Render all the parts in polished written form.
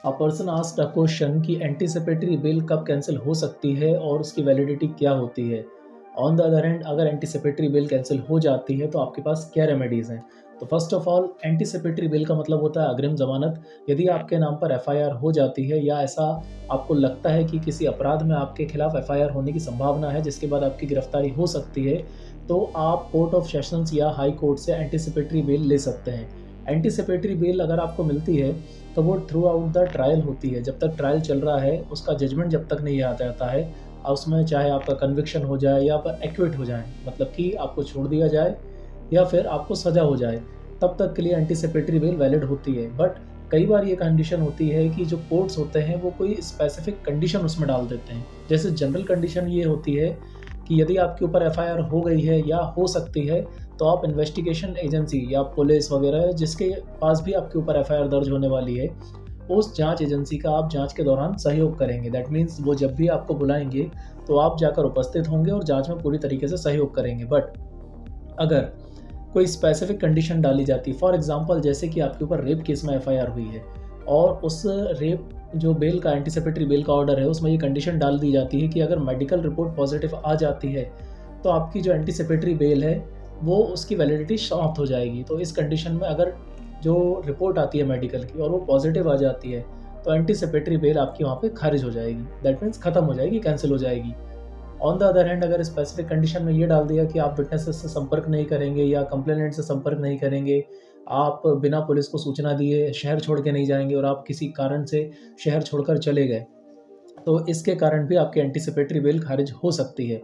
A person asked a question कि anticipatory bill कब cancel हो सकती है और उसकी वैलिडिटी क्या होती है? ऑन द अदर हैंड अगर एंटीसिपेटरी बिल कैंसिल हो जाती है तो आपके पास क्या रेमेडीज़ हैं? तो first of all anticipatory bill का मतलब होता है अग्रिम ज़मानत। यदि आपके नाम पर एफआईआर हो जाती है या ऐसा आपको लगता है कि किसी अपराध में आपके खिलाफ एफआईआर होने की संभावना है जिसके बाद आपकी गिरफ्तारी हो सकती है, तो आप कोर्ट ऑफ सेशंस या हाई कोर्ट से एंटीसिपेटरी बेल ले सकते हैं। एंटीसिपेटरी बेल अगर आपको मिलती है तो वो थ्रू आउट द ट्रायल होती है। जब तक ट्रायल चल रहा है, उसका जजमेंट जब तक नहीं आ जाता है, उसमें चाहे आपका कन्विक्शन हो जाए या आप एक्विट हो जाएँ, मतलब कि आपको छोड़ दिया जाए या फिर आपको सज़ा हो जाए, तब तक के लिए एंटीसिपेटरी बेल वैलिड होती है। बट कई बार ये कंडीशन होती है कि जो कोर्ट्स होते हैं, वो कोई स्पेसिफिक कंडीशन उसमें डाल देते हैं। जैसे जनरल कंडीशन ये होती है कि यदि आपके ऊपर एफआईआर हो गई है या हो सकती है, तो आप इन्वेस्टिगेशन एजेंसी या पुलिस वगैरह जिसके पास भी आपके ऊपर एफआईआर दर्ज होने वाली है, उस जाँच एजेंसी का आप जाँच के दौरान सहयोग करेंगे। दैट मीन्स वो जब भी आपको बुलाएँगे, तो आप जाकर उपस्थित होंगे और जाँच में पूरी तरीके से सहयोग करेंगे। बट अगर कोई स्पेसिफिक कंडीशन डाली जाती है, फॉर एग्ज़ाम्पल जैसे कि आपके ऊपर रेप केस में एफआईआर हुई है और उस रेप जो बेल का एंटीसिपेटरी बेल का ऑर्डर है, उसमें ये कंडीशन डाल दी जाती है कि अगर मेडिकल रिपोर्ट पॉजिटिव आ जाती है, तो आपकी जो एंटीसिपेटरी बेल है, वो उसकी वैलिडिटी समाप्त हो जाएगी। तो इस कंडीशन में अगर जो रिपोर्ट आती है मेडिकल की और वो पॉजिटिव आ जाती है, तो एंटीसिपेटरी बेल आपकी वहाँ पे खारिज हो जाएगी। दैट मीन्स खत्म हो जाएगी, कैंसल हो जाएगी। ऑन द अदर हैंड अगर स्पेसिफिक कंडीशन में ये डाल दिया कि आप विटनेसेस से संपर्क नहीं करेंगे या कंप्लेनेंट से संपर्क नहीं करेंगे, आप बिना पुलिस को सूचना दिए शहर छोड़ के नहीं जाएँगे और आप किसी कारण से शहर छोड़कर चले गए, तो इसके कारण भी आपकी एंटीसिपेटरी बेल खारिज हो सकती है।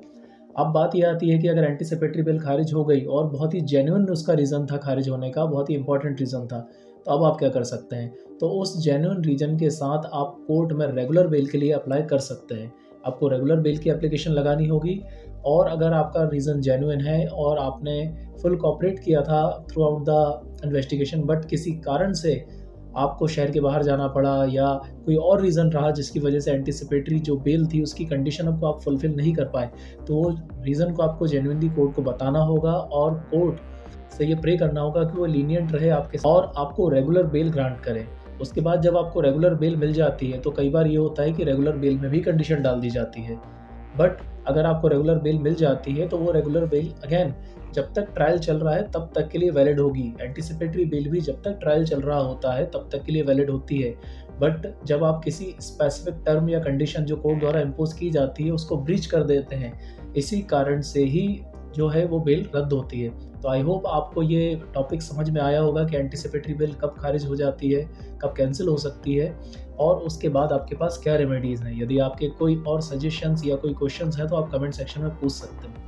अब बात ये आती है कि अगर एंटीसिपेटरी बेल खारिज हो गई और बहुत ही जेन्युइन उसका रीज़न था खारिज होने का, बहुत ही इम्पोर्टेंट रीज़न था, तो अब आप क्या कर सकते हैं? तो उस जेन्युइन रीज़न के साथ आप कोर्ट में रेगुलर बेल के लिए अप्लाई कर सकते हैं। आपको रेगुलर बेल की एप्लीकेशन लगानी होगी और अगर आपका रीज़न जेन्युइन है और आपने फुल कोऑपरेट किया था through out the investigation but किसी कारण से आपको शहर के बाहर जाना पड़ा या कोई और रीज़न रहा जिसकी वजह से एंटीसिपेटरी जो बेल थी उसकी कंडीशन को आप फुलफ़िल नहीं कर पाए, तो वो रीज़न को आपको जेन्युइनली कोर्ट को बताना होगा और कोर्ट से ये प्रे करना होगा कि वो लीनिएंट रहे आपके साथ और आपको रेगुलर बेल ग्रांट करे। उसके बाद जब आपको रेगुलर बेल मिल जाती है, तो कई बार ये होता है कि रेगुलर बेल में भी कंडीशन डाल दी जाती है। बट अगर आपको रेगुलर बेल मिल जाती है, तो वो रेगुलर बेल अगेन जब तक ट्रायल चल रहा है तब तक के लिए वैलिड होगी। एंटीसिपेटरी बेल भी जब तक ट्रायल चल रहा होता है तब तक के लिए वैलिड होती है। बट जब आप किसी स्पेसिफिक टर्म या कंडीशन जो कोर्ट द्वारा इम्पोज़ की जाती है उसको ब्रीच कर देते हैं, इसी कारण से ही जो है वो बेल रद्द होती है। तो आई होप आपको ये टॉपिक समझ में आया होगा कि एंटीसिपेटरी बेल कब खारिज हो जाती है, कब कैंसल हो सकती है और उसके बाद आपके पास क्या रेमेडीज़ हैं। यदि आपके कोई और सजेशंस या कोई क्वेश्चंस हैं तो आप कमेंट सेक्शन में पूछ सकते हैं।